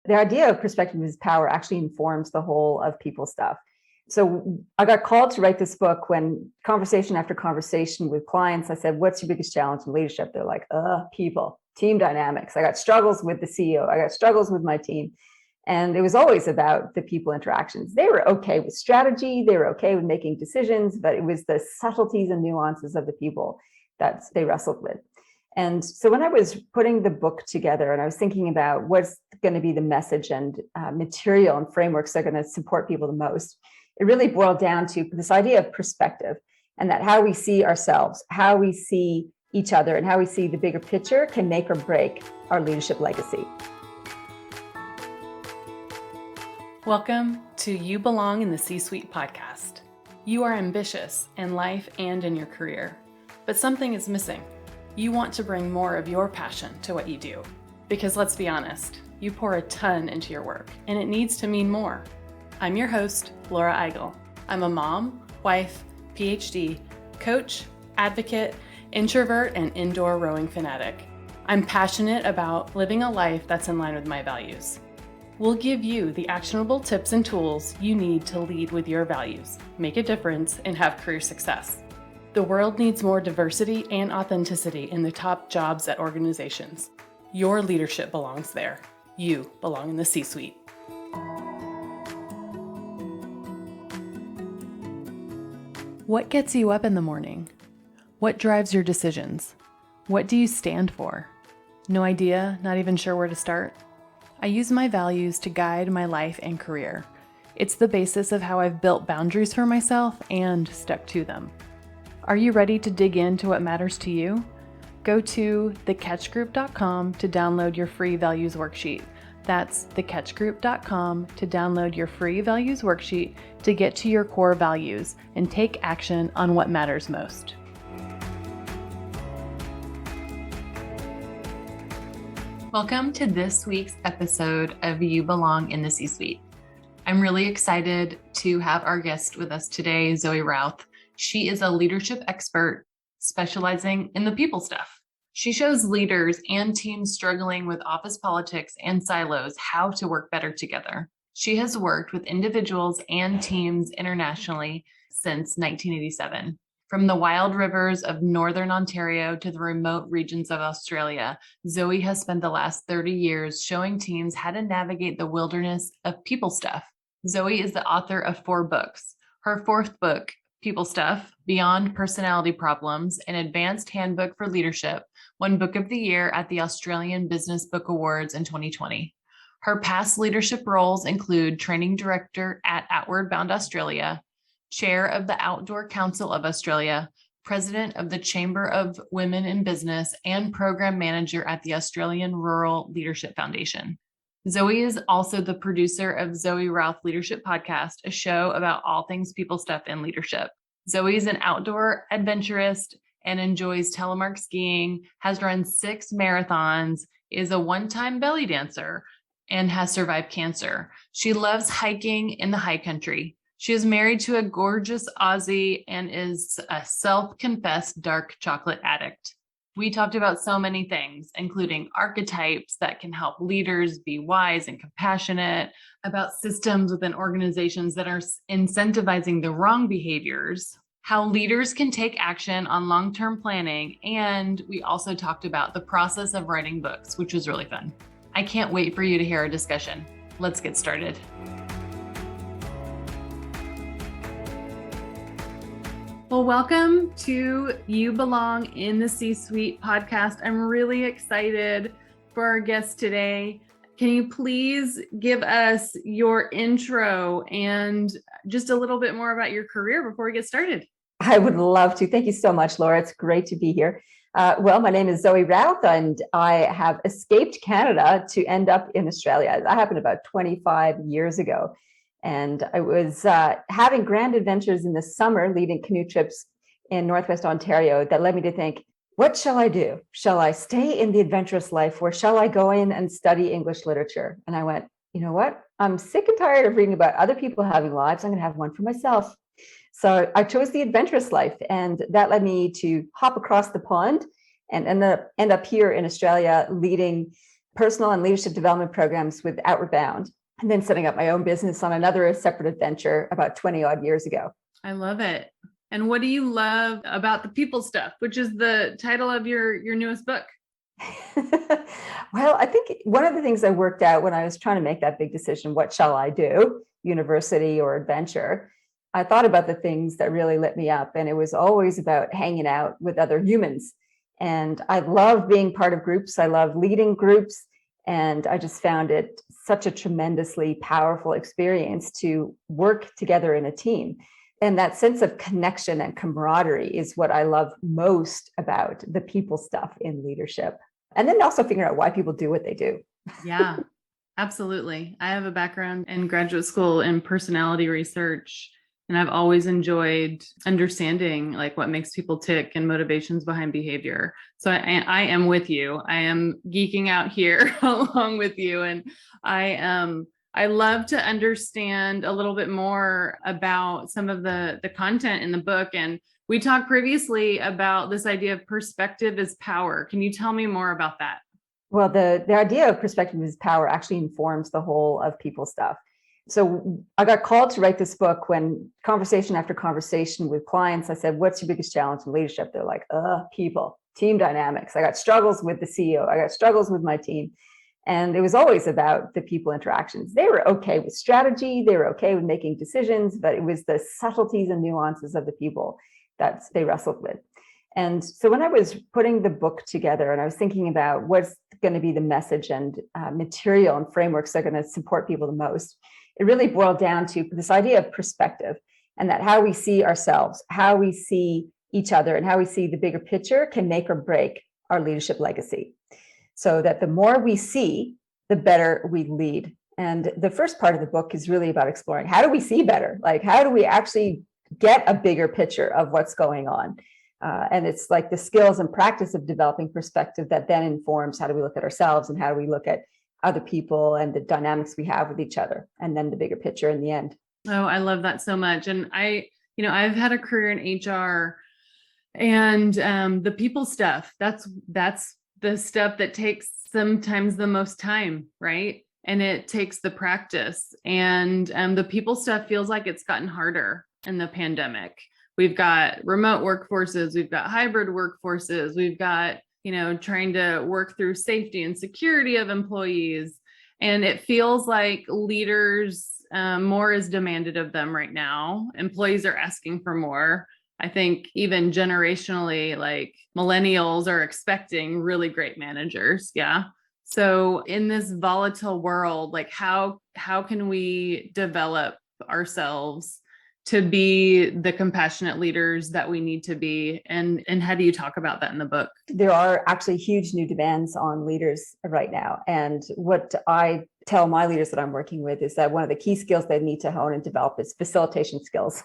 the idea of perspective is power actually informs the whole of people stuff. So I got called to write this book when conversation after conversation with clients, I said, what's your biggest challenge in leadership? They're like, people, team dynamics. I got struggles with the CEO. I got struggles with my team. And it was always about the people interactions. They were okay with strategy. They were okay with making decisions, but it was the subtleties and nuances of the people that they wrestled with. And so when I was putting the book together and I was thinking about what's going to be the message and material and frameworks that are going to support people the most, it really boiled down to this idea of perspective, and that how we see ourselves, how we see each other, and how we see the bigger picture can make or break our leadership legacy. Welcome to You Belong in the C-Suite podcast. You are ambitious in life and in your career, but something is missing. You want to bring more of your passion to what you do. Because let's be honest, you pour a ton into your work, and it needs to mean more. I'm your host, Laura Eigel. I'm a mom, wife, PhD, coach, advocate, introvert, and indoor rowing fanatic. I'm passionate about living a life that's in line with my values. We'll give you the actionable tips and tools you need to lead with your values, make a difference, and have career success. The world needs more diversity and authenticity in the top jobs at organizations. Your leadership belongs there. You belong in the C-Suite. What gets you up in the morning? What drives your decisions? What do you stand for? No idea, not even sure where to start? I use my values to guide my life and career. It's the basis of how I've built boundaries for myself and stuck to them. Are you ready to dig into what matters to you? Go to thecatchgroup.com to download your free values worksheet. That's thecatchgroup.com to download your free values worksheet to get to your core values and take action on what matters most. Welcome to this week's episode of You Belong in the C-Suite. I'm really excited to have our guest with us today, Zoe Routh. She is a leadership expert specializing in the people stuff. She shows leaders and teams struggling with office politics and silos how to work better together. She has worked with individuals and teams internationally since 1987. From the wild rivers of Northern Ontario to the remote regions of Australia, Zoe has spent the last 30 years showing teams how to navigate the wilderness of people stuff. Zoe is the author of 4 books. Her 4th book, People Stuff, Beyond Personality Problems, an Advanced Handbook for Leadership, won Book of the Year at the Australian Business Book Awards in 2020. Her past leadership roles include Training Director at Outward Bound Australia, Chair of the Outdoor Council of Australia, President of the Chamber of Women in Business, and Program Manager at the Australian Rural Leadership Foundation. Zoe is also the producer of Zoe Ralph Leadership Podcast, a show about all things people stuff and leadership. Zoe is an outdoor adventurist and enjoys telemark skiing, has run 6 marathons, is a one-time belly dancer, and has survived cancer. She loves hiking in the high country. She is married to a gorgeous Aussie and is a self-confessed dark chocolate addict. We talked about so many things, including archetypes that can help leaders be wise and compassionate, about systems within organizations that are incentivizing the wrong behaviors, how leaders can take action on long-term planning, and we also talked about the process of writing books, which was really fun. I can't wait for you to hear our discussion. Let's get started. Well, welcome to You Belong in the C-Suite podcast. I'm really excited for our guest today. Can you please give us your intro and just a little bit more about your career before we get started? I would love to. Thank you so much, Laura. It's great to be here. Well, my name is Zoë Routh, and I have escaped Canada to end up in Australia. That happened about 25 years ago. And I was having grand adventures in the summer, leading canoe trips in Northwest Ontario that led me to think, what shall I do? Shall I stay in the adventurous life, or shall I go in and study English literature? And I went, you know what? I'm sick and tired of reading about other people having lives. I'm going to have one for myself. So I chose the adventurous life, and that led me to hop across the pond and end up here in Australia leading personal and leadership development programs with Outward Bound, and then setting up my own business on another separate adventure about 20 odd years ago. I love it. And what do you love about the people stuff, which is the title of your newest book? Well, I think one of the things I worked out when I was trying to make that big decision, what shall I do, university or adventure, I thought about the things that really lit me up. And it was always about hanging out with other humans. And I love being part of groups. I love leading groups. And I just found it such a tremendously powerful experience to work together in a team. And that sense of connection and camaraderie is what I love most about the people stuff in leadership. And then also figuring out why people do what they do. Yeah, absolutely. I have a background in graduate school in personality research, and I've always enjoyed understanding like what makes people tick and motivations behind behavior. So I am with you. I am geeking out here along with you. And I love to understand a little bit more about some of the content in the book. And we talked previously about this idea of perspective is power. Can you tell me more about that? Well, the idea of perspective is power actually informs the whole of people stuff. So I got called to write this book when conversation after conversation with clients, I said, what's your biggest challenge in leadership? They're like, people, team dynamics. I got struggles with the CEO. I got struggles with my team. And it was always about the people interactions. They were okay with strategy. They were okay with making decisions, but it was the subtleties and nuances of the people that they wrestled with. And so when I was putting the book together and I was thinking about what's going to be the message and material and frameworks that are going to support people the most, it really boiled down to this idea of perspective, and that how we see ourselves, how we see each other, and how we see the bigger picture can make or break our leadership legacy. So that the more we see, the better we lead. And the first part of the book is really about exploring how do we see better? Like, how do we actually get a bigger picture of what's going on? And it's like the skills and practice of developing perspective that then informs how do we look at ourselves and how do we look at other people and the dynamics we have with each other, and then the bigger picture in the end. Oh, I love that so much. And I've had a career in HR, and the people stuff, that's the stuff that takes sometimes the most time, right? And it takes the practice. And the people stuff feels like it's gotten harder in the pandemic. We've got remote workforces, we've got hybrid workforces, we've got, trying to work through safety and security of employees. And it feels like leaders, more is demanded of them right now. Employees are asking for more. I think even generationally, like millennials are expecting really great managers. Yeah. So in this volatile world, like how can we develop ourselves to be the compassionate leaders that we need to be? And how do you talk about that in the book? There are actually huge new demands on leaders right now. And what I tell my leaders that I'm working with is that one of the key skills they need to hone and develop is facilitation skills,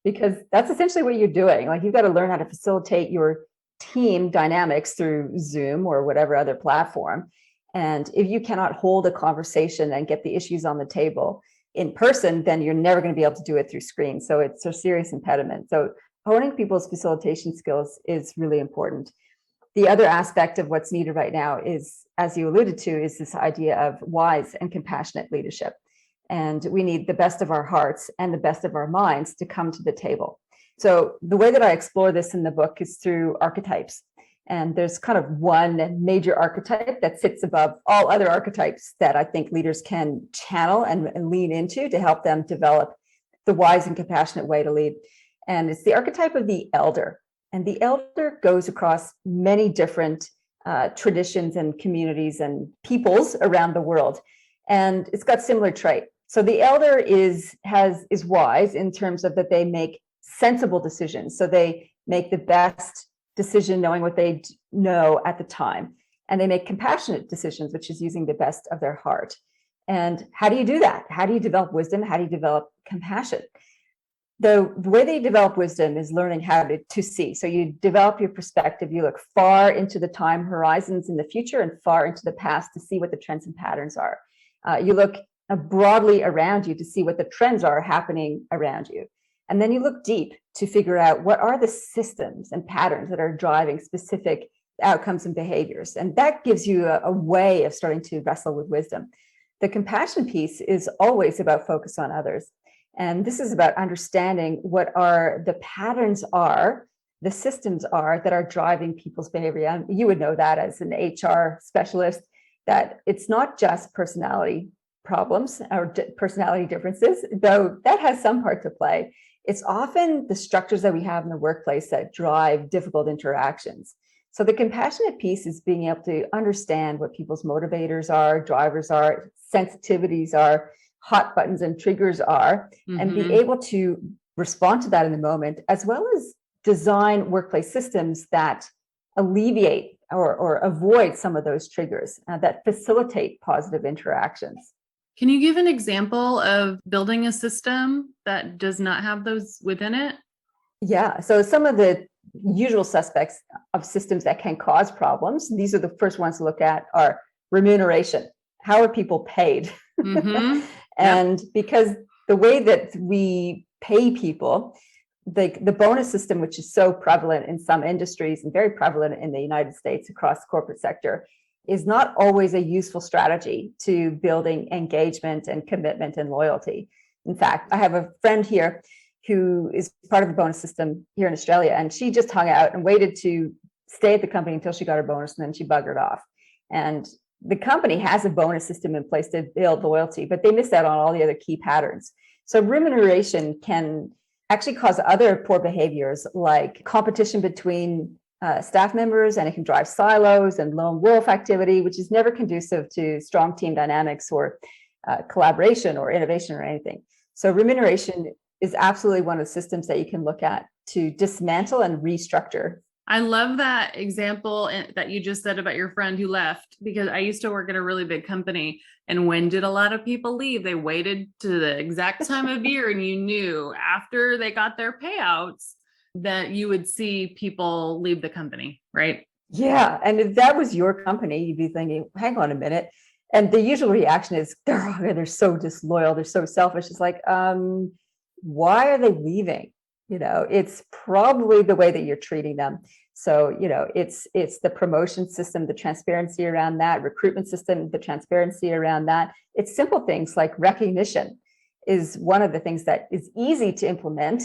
because that's essentially what you're doing. Like, you've got to learn how to facilitate your team dynamics through Zoom or whatever other platform. And if you cannot hold a conversation and get the issues on the table in person, then you're never going to be able to do it through screen. So it's a serious impediment. So honing people's facilitation skills is really important. The other aspect of what's needed right now is, as you alluded to, is this idea of wise and compassionate leadership. And we need the best of our hearts and the best of our minds to come to the table. So the way that I explore this in the book is through archetypes. And there's kind of one major archetype that sits above all other archetypes that I think leaders can channel and lean into to help them develop the wise and compassionate way to lead. And it's the archetype of the elder. And the elder goes across many different traditions and communities and peoples around the world. And it's got similar trait. So the elder is wise in terms of that they make sensible decisions. So they make the best decision knowing what they know at the time. And they make compassionate decisions, which is using the best of their heart. And how do you do that? How do you develop wisdom? How do you develop compassion? The way that you develop wisdom is learning how to see. So you develop your perspective. You look far into the time horizons in the future and far into the past to see what the trends and patterns are. You look broadly around you to see what the trends are happening around you. And then you look deep to figure out what are the systems and patterns that are driving specific outcomes and behaviors. And that gives you a way of starting to wrestle with wisdom. The compassion piece is always about focus on others. And this is about understanding what are the patterns are, the systems are that are driving people's behavior. And you would know that as an HR specialist, that it's not just personality problems or personality differences, though that has some part to play. It's often the structures that we have in the workplace that drive difficult interactions. So the compassionate piece is being able to understand what people's motivators are, drivers are, sensitivities are, hot buttons and triggers are, and be able to respond to that in the moment, as well as design workplace systems that alleviate or avoid some of those triggers that facilitate positive interactions. Can you give an example of building a system that does not have those within it? Yeah, so some of the usual suspects of systems that can cause problems, these are the first ones to look at, are remuneration. How are people paid? And because the way that we pay people, the bonus system, which is so prevalent in some industries and very prevalent in the United States across the corporate sector, is not always a useful strategy to building engagement and commitment and loyalty. In fact, I have a friend here who is part of the bonus system here in Australia, and she just hung out and waited to stay at the company until she got her bonus, and then she buggered off. And the company has a bonus system in place to build loyalty, but they missed out on all the other key patterns. So remuneration can actually cause other poor behaviors like competition between staff members, and it can drive silos and lone wolf activity, which is never conducive to strong team dynamics or collaboration or innovation or anything. So remuneration is absolutely one of the systems that you can look at to dismantle and restructure. I love that example that you just said about your friend who left, because I used to work at a really big company. And when did a lot of people leave? They waited to the exact time of year, and you knew after they got their payouts that you would see people leave the company, right? Yeah. And if that was your company, you'd be thinking, hang on a minute. And the usual reaction is they're so disloyal, they're so selfish. It's like, why are they leaving? It's probably the way that you're treating them. So, it's the promotion system, the transparency around that, recruitment system, the transparency around that. It's simple things like recognition is one of the things that is easy to implement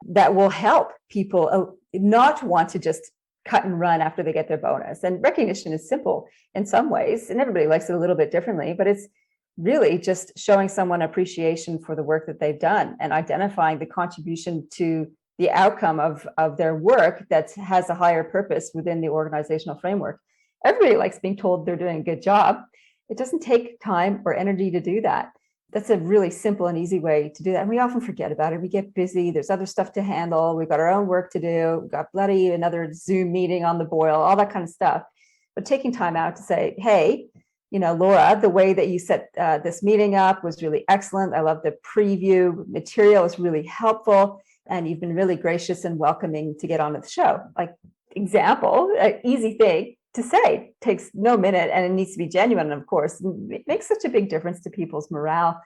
that will help people not want to just cut and run after they get their bonus. And recognition is simple in some ways, and everybody likes it a little bit differently, but it's really just showing someone appreciation for the work that they've done and identifying the contribution to the outcome of their work that has a higher purpose within the organizational framework. Everybody likes being told they're doing a good job. It doesn't take time or energy to do that. That's a really simple and easy way to do that. And we often forget about it. We get busy. There's other stuff to handle. We've got our own work to do. We've got bloody another Zoom meeting on the boil, all that kind of stuff. But taking time out to say, hey, Laura, the way that you set this meeting up was really excellent. I love the preview material. It's really helpful. And you've been really gracious and welcoming to get on with the show. Like, example, an easy thing to say, takes no minute, and it needs to be genuine. And of course, it makes such a big difference to people's morale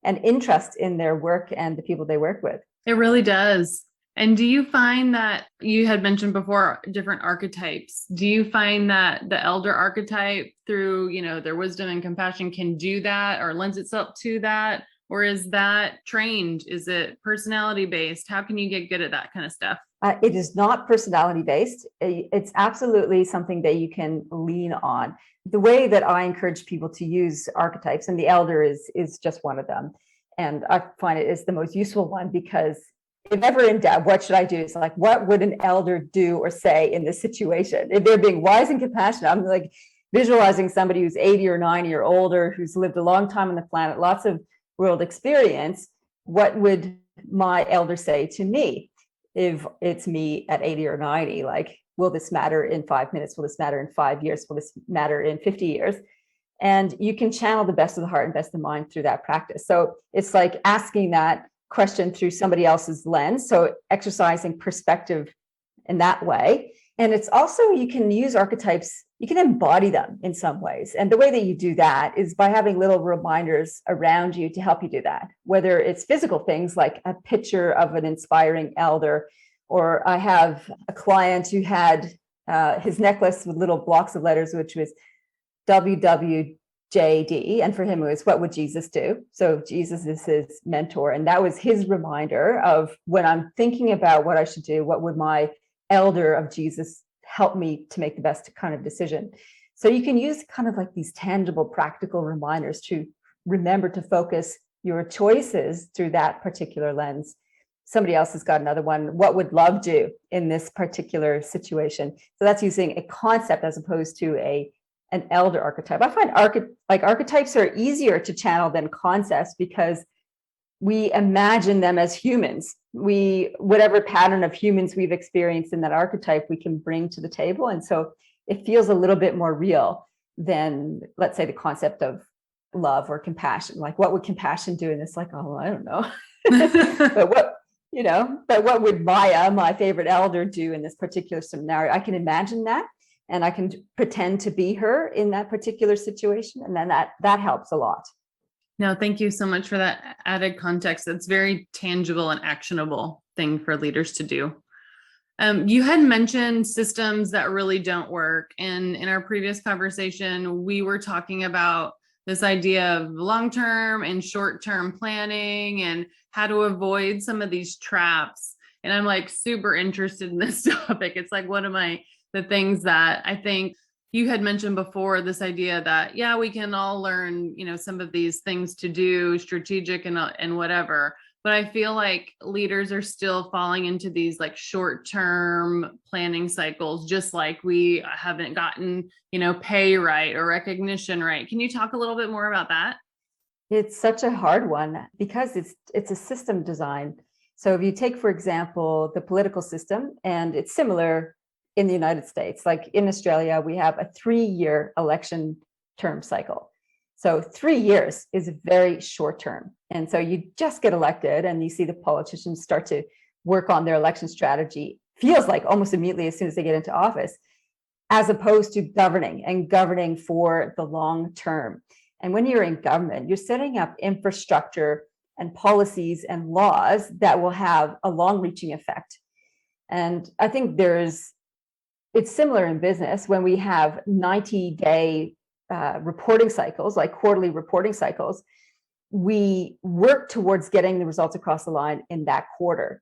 and interest in their work and the people they work with. It really does. And do you find that you had mentioned before different archetypes? Do you find that the elder archetype through, their wisdom and compassion can do that or lends itself to that? Or is that trained? Is it personality based? How can you get good at that kind of stuff? It is not personality based. It's absolutely something that you can lean on. The way that I encourage people to use archetypes, and the elder is just one of them. And I find it is the most useful one because if ever in doubt, what should I do? It's like, what would an elder do or say in this situation? If they're being wise and compassionate, I'm like visualizing somebody who's 80 or 90 or older, who's lived a long time on the planet, lots of world experience. What would my elder say to me if it's me at 80 or 90? Like, will this matter in 5 minutes? Will this matter in 5 years? Will this matter in 50 years? And you can channel the best of the heart and best of the mind through that practice. So it's like asking that question through somebody else's lens. So exercising perspective in that way. And it's also, you can use archetypes, you can embody them in some ways. And the way that you do that is by having little reminders around you to help you do that, whether it's physical things like a picture of an inspiring elder, or I have a client who had his necklace with little blocks of letters, which was WWJD. And for him, it was, what would Jesus do? So Jesus is his mentor. And that was his reminder of, when I'm thinking about what I should do, what would my elder of Jesus help me to make the best kind of decision? So you can use kind of like these tangible, practical reminders to remember to focus your choices through that particular lens. Somebody else has got another one. What would love do in this particular situation? So that's using a concept as opposed to an elder archetype. I find archetypes are easier to channel than concepts because we imagine them as humans. Whatever pattern of humans we've experienced in that archetype, we can bring to the table. And so it feels a little bit more real than, let's say, the concept of love or compassion. Like, what would compassion do in this? Like, oh, I don't know. But what would Maya, my favorite elder, do in this particular scenario? I can imagine that, and I can pretend to be her in that particular situation. And then that helps a lot. No, thank you so much for that added context. That's very tangible and actionable thing for leaders to do. You had mentioned systems that really don't work. And in our previous conversation, we were talking about this idea of long-term and short-term planning and how to avoid some of these traps. And I'm like super interested in this topic. It's like one of the things that I think you had mentioned before, this idea that, yeah, we can all learn, some of these things to do, strategic and whatever. But I feel like leaders are still falling into these like short-term planning cycles, just like we haven't gotten, pay right or recognition right. Can you talk a little bit more about that? It's such a hard one because it's a system design. So if you take, for example, the political system, and it's similar in the United States, like in Australia, we have a 3-year election term cycle. So 3 years is very short term. And so you just get elected and you see the politicians start to work on their election strategy, feels like almost immediately as soon as they get into office, as opposed to governing for the long term. And when you're in government, you're setting up infrastructure and policies and laws that will have a long-reaching effect. And I think it's similar in business when we have 90-day reporting cycles, like quarterly reporting cycles. We work towards getting the results across the line in that quarter.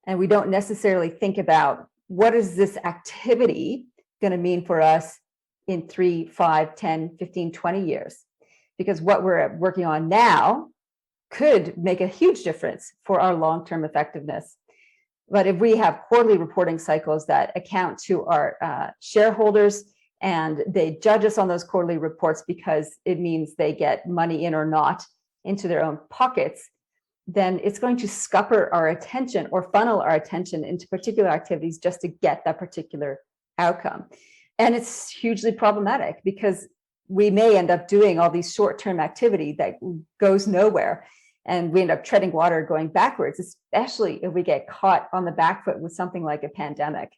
And we don't necessarily think about, what is this activity going to mean for us in 3, 5, 10, 15, 20 years? Because what we're working on now could make a huge difference for our long-term effectiveness. But if we have quarterly reporting cycles that account to our shareholders, and they judge us on those quarterly reports because it means they get money in or not into their own pockets, then it's going to scupper our attention or funnel our attention into particular activities just to get that particular outcome. And it's hugely problematic because we may end up doing all these short-term activity that goes nowhere. And we end up treading water going backwards, especially if we get caught on the back foot with something like a pandemic.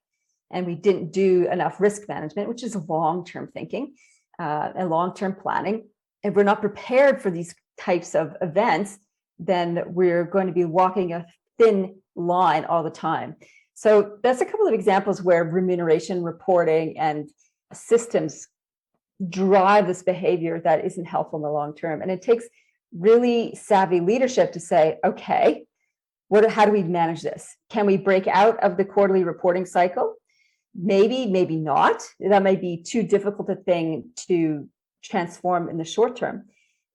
And we didn't do enough risk management, which is long-term thinking and long-term planning. If we're not prepared for these types of events, then we're going to be walking a thin line all the time. So that's a couple of examples where remuneration reporting and systems drive this behavior that isn't helpful in the long term. And it takes really savvy leadership to say, okay, how do we manage this? Can we break out of the quarterly reporting cycle? Maybe, maybe not. That may be too difficult a thing to transform in the short term.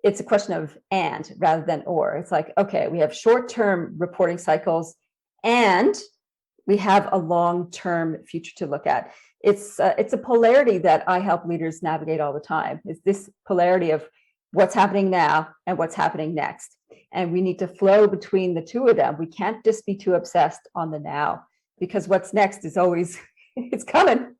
It's a question of and rather than or. It's like, okay, we have short-term reporting cycles and we have a long-term future to look at. It's a polarity that I help leaders navigate all the time. It's this polarity of what's happening now and what's happening next. And we need to flow between the two of them. We can't just be too obsessed on the now, because what's next is always, it's coming.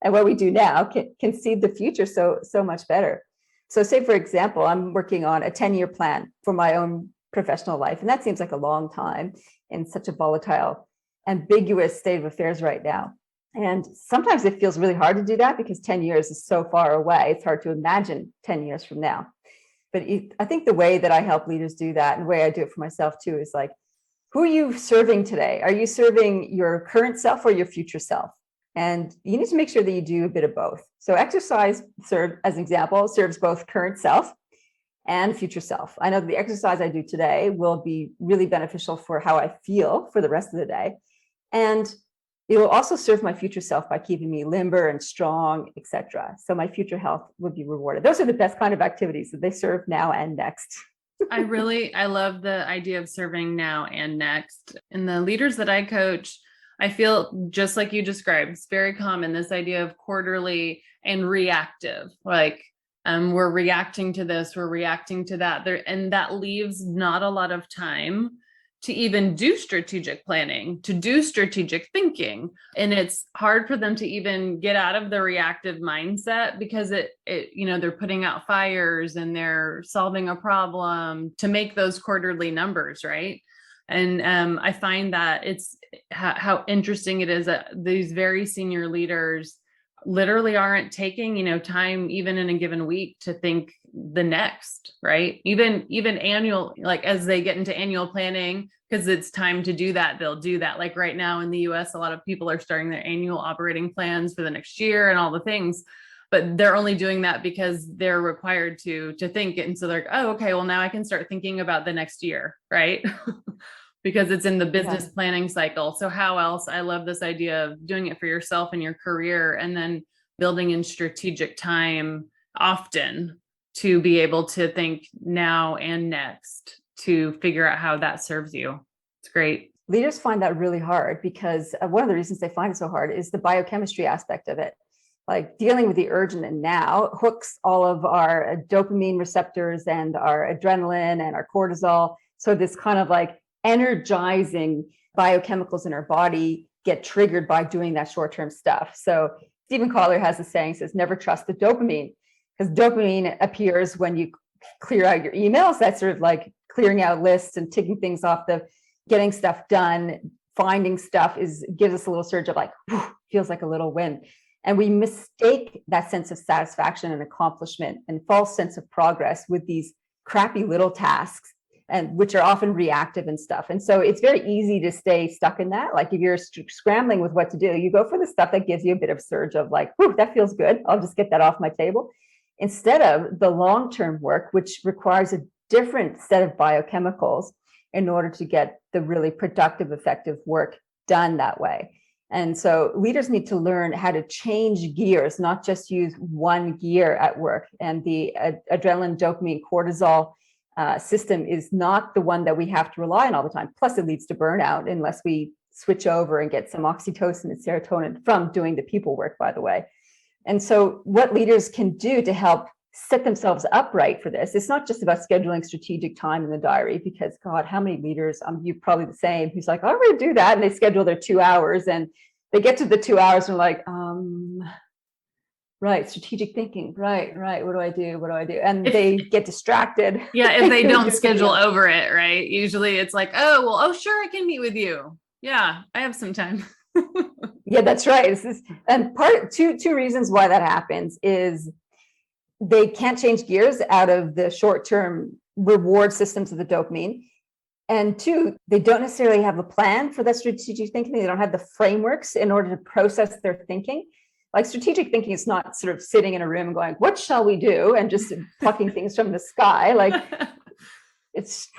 And what we do now can see the future so much better. So say, for example, I'm working on a 10-year plan for my own professional life. And that seems like a long time in such a volatile, ambiguous state of affairs right now. And sometimes it feels really hard to do that because 10 years is so far away. It's hard to imagine 10 years from now. But I think the way that I help leaders do that, and the way I do it for myself too, is like, who are you serving today? Are you serving your current self or your future self? And you need to make sure that you do a bit of both. So exercise, as an example, serves both current self and future self. I know the exercise I do today will be really beneficial for how I feel for the rest of the day. And it will also serve my future self by keeping me limber and strong, etc. So my future health would be rewarded. Those are the best kind of activities that they serve now and next. I love the idea of serving now and next. And the leaders that I coach, I feel just like you described, it's very common, this idea of quarterly and reactive, like we're reacting to this, we're reacting to that there, and that leaves not a lot of time to even do strategic planning, to do strategic thinking. And it's hard for them to even get out of the reactive mindset because they're putting out fires and they're solving a problem to make those quarterly numbers, right? And I find that it's how interesting it is that these very senior leaders literally aren't taking, time even in a given week to think the next, right? Even annual, like as they get into annual planning, because it's time to do that, they'll do that. Like right now in the US, a lot of people are starting their annual operating plans for the next year and all the things, but they're only doing that because they're required to think it. And so they're like, oh, okay, well now I can start thinking about the next year, right? Because it's in the business planning cycle. So how else? I love this idea of doing it for yourself and your career, and then building in strategic time often to be able to think now and next to figure out how that serves you. It's great. Leaders find that really hard because one of the reasons they find it so hard is the biochemistry aspect of it. Like dealing with the urgent and now hooks all of our dopamine receptors and our adrenaline and our cortisol. So this kind of like energizing biochemicals in our body get triggered by doing that short-term stuff. So Stephen Kotler has a saying, says, never trust the dopamine, because dopamine appears when you clear out your emails. That's sort of like clearing out lists and ticking things off, getting stuff done, finding stuff gives us a little surge of like, whew, feels like a little win. And we mistake that sense of satisfaction and accomplishment and false sense of progress with these crappy little tasks, and which are often reactive and stuff. And so it's very easy to stay stuck in that. Like if you're scrambling with what to do, you go for the stuff that gives you a bit of surge of like, whew, that feels good. I'll just get that off my table. Instead of the long-term work, which requires a different set of biochemicals in order to get the really productive, effective work done that way. And so leaders need to learn how to change gears, not just use one gear at work. And the adrenaline, dopamine, cortisol system is not the one that we have to rely on all the time. Plus, it leads to burnout unless we switch over and get some oxytocin and serotonin from doing the people work, by the way. And so what leaders can do to help set themselves up right for this, it's not just about scheduling strategic time in the diary, because God, how many leaders, you're probably the same, who's like, oh, I'm going to do that. And they schedule their 2 hours and they get to the 2 hours and like, right, strategic thinking, right, what do I do? And they get distracted. Yeah, if they don't schedule over it, right? Usually it's like, oh, sure, I can meet with you. Yeah, I have some time. Yeah, that's right. And two reasons why that happens is they can't change gears out of the short-term reward systems of the dopamine. And two, they don't necessarily have a plan for that strategic thinking. They don't have the frameworks in order to process their thinking. Like strategic thinking is not sort of sitting in a room and going, what shall we do? And just plucking things from the sky. Like it's,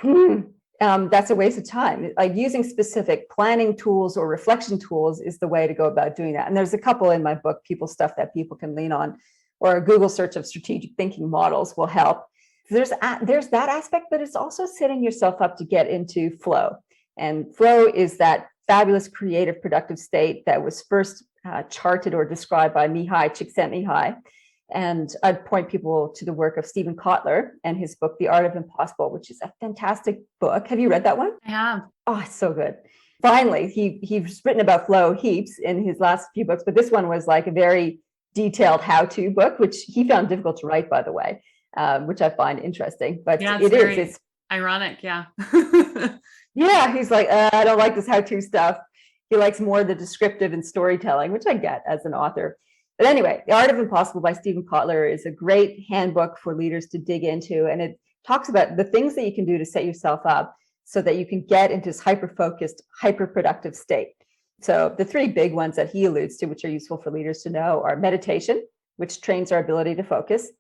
that's a waste of time. Like using specific planning tools or reflection tools is the way to go about doing that. And there's a couple in my book, People Stuff, that people can lean on, or a Google search of strategic thinking models will help. There's that aspect, but it's also setting yourself up to get into flow. And flow is that fabulous, creative, productive state that was first charted or described by Csikszentmihalyi. And I'd point people to the work of Stephen Kotler and his book, The Art of Impossible, which is a fantastic book. Have you read that one? I have. Oh, it's so good. Finally, he's written about flow heaps in his last few books, but this one was like a very detailed how-to book, which he found difficult to write, by the way, which I find interesting. But yeah, it's ironic. Yeah. Yeah, he's like, I don't like this how-to stuff. He likes more the descriptive and storytelling, which I get as an author. But anyway, The Art of Impossible by Stephen Kotler is a great handbook for leaders to dig into. And it talks about the things that you can do to set yourself up so that you can get into this hyper-focused, hyper-productive state. So the three big ones that he alludes to, which are useful for leaders to know, are meditation, which trains our ability to focus;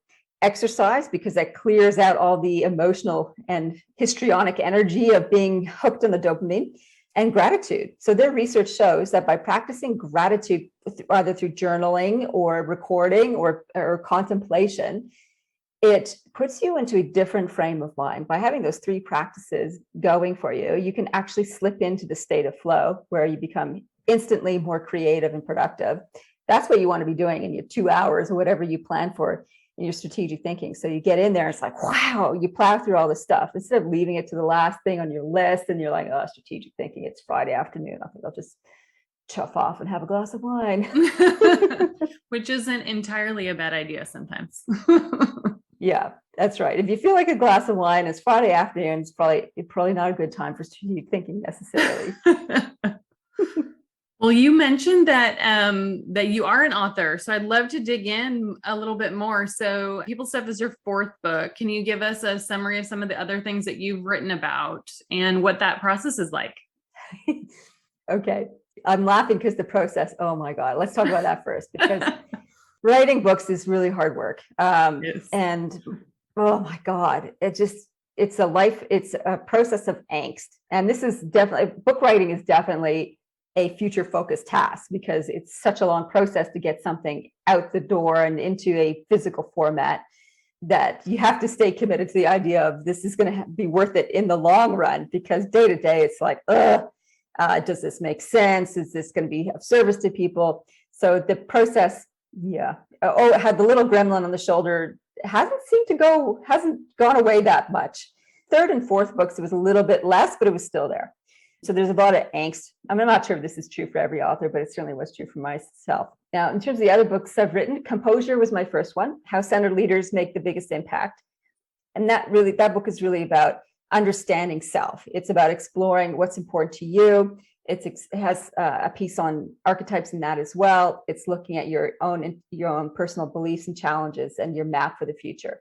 exercise, because that clears out all the emotional and histrionic energy of being hooked on the dopamine; and gratitude. So their research shows that by practicing gratitude, either through journaling or recording or contemplation, it puts you into a different frame of mind. By having those three practices going for you, you can actually slip into the state of flow where you become instantly more creative and productive. That's what you want to be doing in your 2 hours or whatever you plan for in your strategic thinking. So you get in there, it's like, wow, you plow through all this stuff instead of leaving it to the last thing on your list. And you're like, oh, strategic thinking, it's Friday afternoon. I think I'll just chuff off and have a glass of wine. Which isn't entirely a bad idea sometimes. Yeah, that's right. If you feel like a glass of wine, it's Friday afternoon, it's probably not a good time for strategic thinking necessarily. Well, you mentioned that that you are an author, so I'd love to dig in a little bit more. So People Stuff is your fourth book. Can you give us a summary of some of the other things that you've written about and what that process is like? Okay. I'm laughing because the process, oh my God, let's talk about that first, because writing books is really hard work. Yes. And oh my God, it's a process of angst. And this is definitely, book writing is definitely a future focused task, because it's such a long process to get something out the door and into a physical format, that you have to stay committed to the idea of this is going to be worth it in the long run, because day to day it's like, does this make sense? Is this going to be of service to people? So the process, yeah. Oh, it had the little gremlin on the shoulder, hasn't gone away that much. Third and fourth books, it was a little bit less, but it was still there. So there's a lot of angst. I'm not sure if this is true for every author, but it certainly was true for myself. Now, in terms of the other books I've written, Composure was my first one, How Centered Leaders Make the Biggest Impact. And that book is really about understanding self. It's about exploring what's important to you. It has a piece on archetypes in that as well. It's looking at your own personal beliefs and challenges and your map for the future,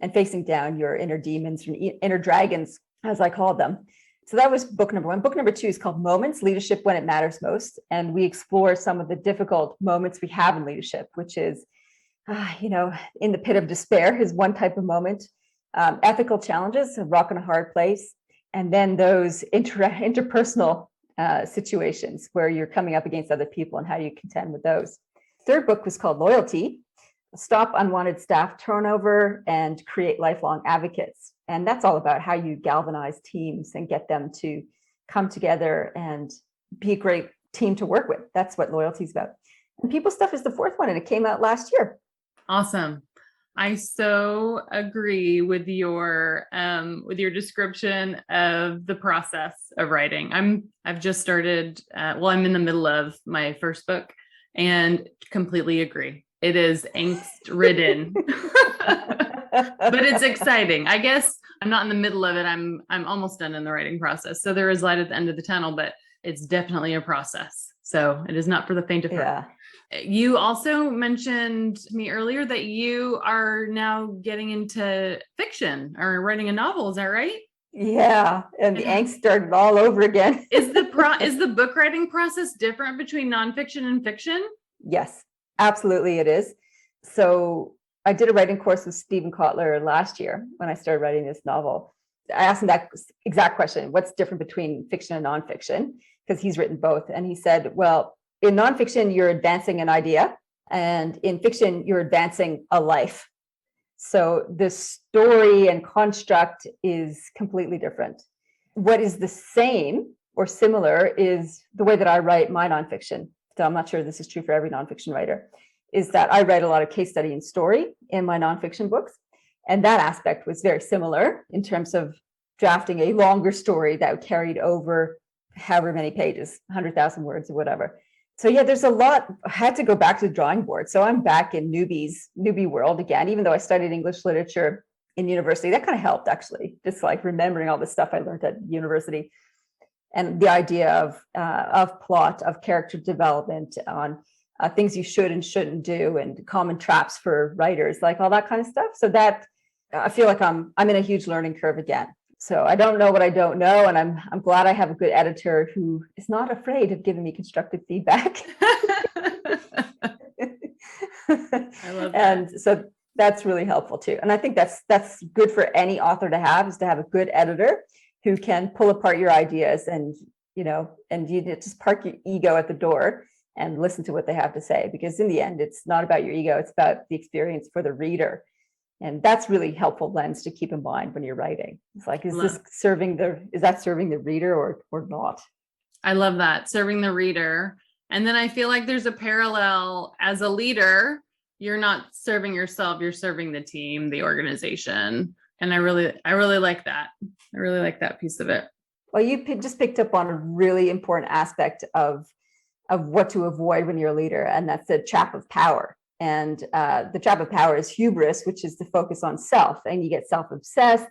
and facing down your inner demons and inner dragons, as I call them. So that was book number one. Book number two is called Moments, Leadership When It Matters Most. And we explore some of the difficult moments we have in leadership, which is, in the pit of despair is one type of moment. Ethical challenges, a rock and a hard place. And then those interpersonal situations where you're coming up against other people and how you contend with those. Third book was called Loyalty, Stop Unwanted Staff Turnover and Create Lifelong Advocates. And that's all about how you galvanize teams and get them to come together and be a great team to work with. That's what Loyalty is about. And People Stuff is the fourth one, and it came out last year. Awesome. I so agree with your description of the process of writing. I've just started, I'm in the middle of my first book, and completely agree. It is angst ridden, but it's exciting. I guess I'm not in the middle of it. I'm almost done in the writing process. So there is light at the end of the tunnel, but it's definitely a process. So it is not for the faint of heart. Yeah. You also mentioned to me earlier that you are now getting into fiction or writing a novel. Is that right? Yeah. And the angst started all over again. Is the book writing process different between nonfiction and fiction? Yes, absolutely it is. So I did a writing course with Stephen Kotler last year when I started writing this novel. I asked him that exact question: what's different between fiction and nonfiction? Because he's written both. And he said, well, in nonfiction, you're advancing an idea, and in fiction, you're advancing a life. So the story and construct is completely different. What is the same or similar is the way that I write my nonfiction. So I'm not sure this is true for every nonfiction writer, is that I write a lot of case study and story in my nonfiction books. And that aspect was very similar in terms of drafting a longer story that carried over however many pages, 100,000 words or whatever. So yeah, there's a lot. I had to go back to the drawing board. So I'm back in newbie world again, even though I studied English literature in university. That kind of helped, actually, just like remembering all the stuff I learned at university. And the idea of plot, of character development, on things you should and shouldn't do, and common traps for writers, like all that kind of stuff. So that I feel like I'm in a huge learning curve again. So I don't know what I don't know. And I'm glad I have a good editor who is not afraid of giving me constructive feedback. I love that. And so that's really helpful too. And I think that's good for any author to have, is to have a good editor who can pull apart your ideas, and you just park your ego at the door and listen to what they have to say, because in the end, it's not about your ego, it's about the experience for the reader. And that's really helpful lens to keep in mind when you're writing. It's like, is that serving the reader or not? I love that, serving the reader. And then I feel like there's a parallel as a leader. You're not serving yourself, you're serving the team, the organization. And I really like that. I really like that piece of it. Well, you just picked up on a really important aspect of what to avoid when you're a leader, and that's the trap of power. And the trap of power is hubris, which is to focus on self, and you get self-obsessed,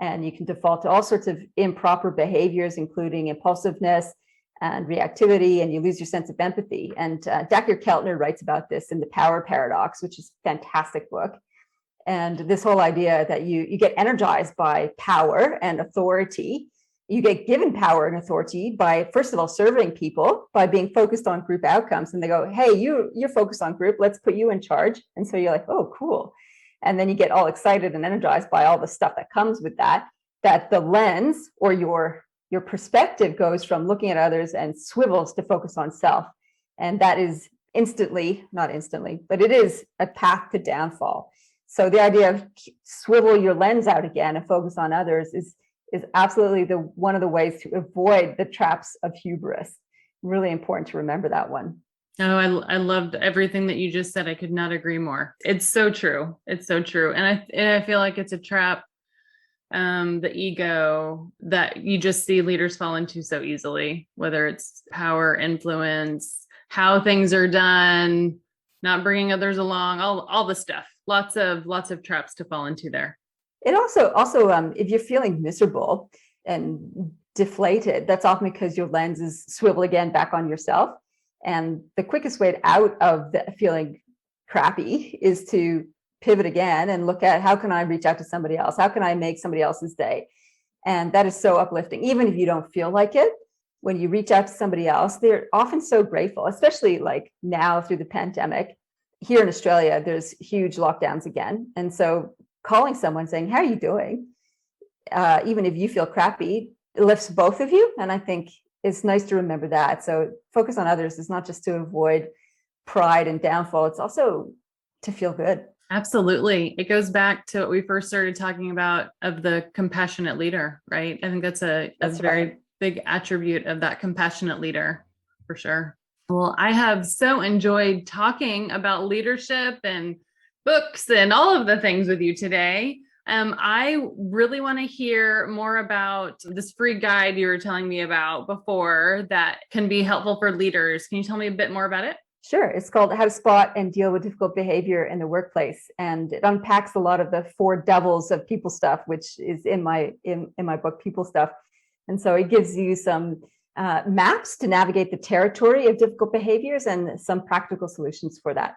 and you can default to all sorts of improper behaviors, including impulsiveness and reactivity, and you lose your sense of empathy. And Dr. Keltner writes about this in The Power Paradox, which is a fantastic book. And this whole idea that you get energized by power and authority. You get given power and authority by, first of all, serving people, by being focused on group outcomes. And they go, hey, you're focused on group, let's put you in charge. And so you're like, oh, cool. And then you get all excited and energized by all the stuff that comes with that the lens or your perspective goes from looking at others and swivels to focus on self. And that is not instantly, but it is a path to downfall. So the idea of swivel your lens out again and focus on others is absolutely one of the ways to avoid the traps of hubris. Really important to remember that one. Oh, I loved everything that you just said. I could not agree more. It's so true. It's so true. And I feel like it's a trap, the ego that you just see leaders fall into so easily, whether it's power, influence, how things are done, not bringing others along, all the stuff. Lots of traps to fall into there. It also, if you're feeling miserable and deflated, that's often because your lens is swiveled again back on yourself. And the quickest way out of the feeling crappy is to pivot again and look at, how can I reach out to somebody else? How can I make somebody else's day? And that is so uplifting. Even if you don't feel like it, when you reach out to somebody else, they're often so grateful, especially like now through the pandemic. Here in Australia, there's huge lockdowns again. And so calling someone saying, how are you doing? Even if you feel crappy, it lifts both of you. And I think it's nice to remember that. So focus on others is not just to avoid pride and downfall. It's also to feel good. Absolutely. It goes back to what we first started talking about of the compassionate leader, right? I think that's a very big attribute of that compassionate leader, for sure. Well, I have so enjoyed talking about leadership and books and all of the things with you today. I really want to hear more about this free guide you were telling me about before that can be helpful for leaders. Can you tell me a bit more about it? Sure. It's called How to Spot and Deal with Difficult Behavior in the Workplace. And it unpacks a lot of the 4 devils of people stuff, which is in my book, People Stuff. And so it gives you some maps to navigate the territory of difficult behaviors and some practical solutions for that.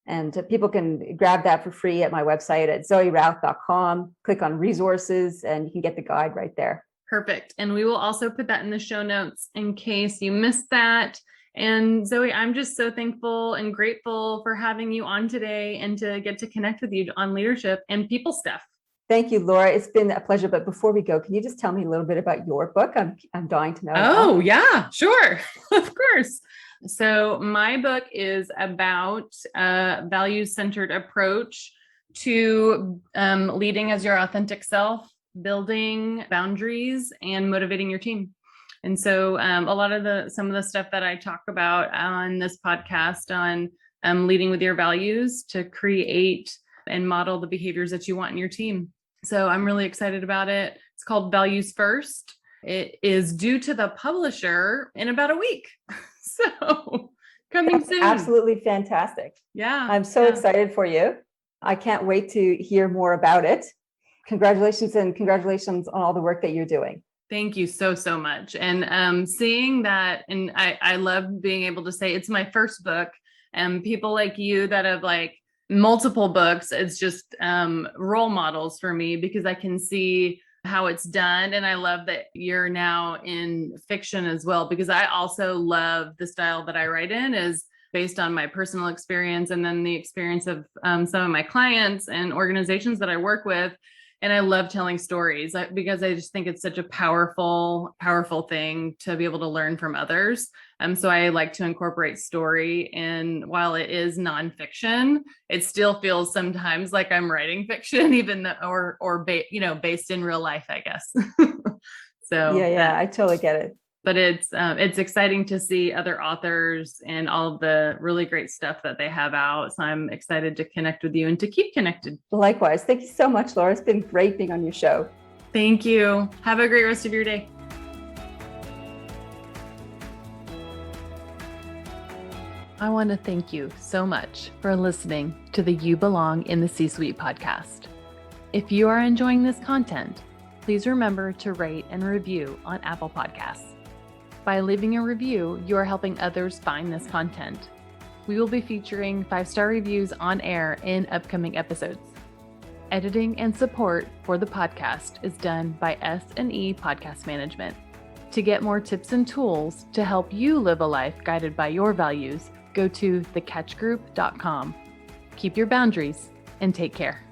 And people can grab that for free at my website at zoeralph.com. Click on resources and you can get the guide right there. Perfect. And we will also put that in the show notes in case you missed that. And Zoe, I'm just so thankful and grateful for having you on today and to get to connect with you on leadership and people stuff. Thank you, Laura. It's been a pleasure. But before we go, can you just tell me a little bit about your book? I'm dying to know. Oh, yeah, sure. Of course. So my book is about a values-centered approach to leading as your authentic self, building boundaries, and motivating your team. And so a lot of some of the stuff that I talk about on this podcast on leading with your values to create and model the behaviors that you want in your team. So I'm really excited about it. It's called Values First. It is due to the publisher in about a week. So coming soon. Absolutely fantastic. Yeah. I'm so excited for you. I can't wait to hear more about it. Congratulations on all the work that you're doing. Thank you so much. And seeing that, and I love being able to say it's my first book, and people like you that have like multiple books, it's just role models for me because I can see how it's done. And I love that you're now in fiction as well, because I also love the style that I write in is based on my personal experience and then the experience of some of my clients and organizations that I work with. And I love telling stories because I just think it's such a powerful, powerful thing to be able to learn from others. So I like to incorporate story. And while it is nonfiction, it still feels sometimes like I'm writing fiction, even though, based in real life, I guess. So yeah, I totally get it. But it's exciting to see other authors and all of the really great stuff that they have out. So I'm excited to connect with you and to keep connected. Likewise. Thank you so much, Laura. It's been great being on your show. Thank you. Have a great rest of your day. I want to thank you so much for listening to the You Belong in the C-Suite podcast. If you are enjoying this content, please remember to rate and review on Apple Podcasts. By leaving a review, you are helping others find this content. We will be featuring 5-star reviews on air in upcoming episodes. Editing and support for the podcast is done by S&E Podcast Management. To get more tips and tools to help you live a life guided by your values, go to thecatchgroup.com. Keep your boundaries and take care.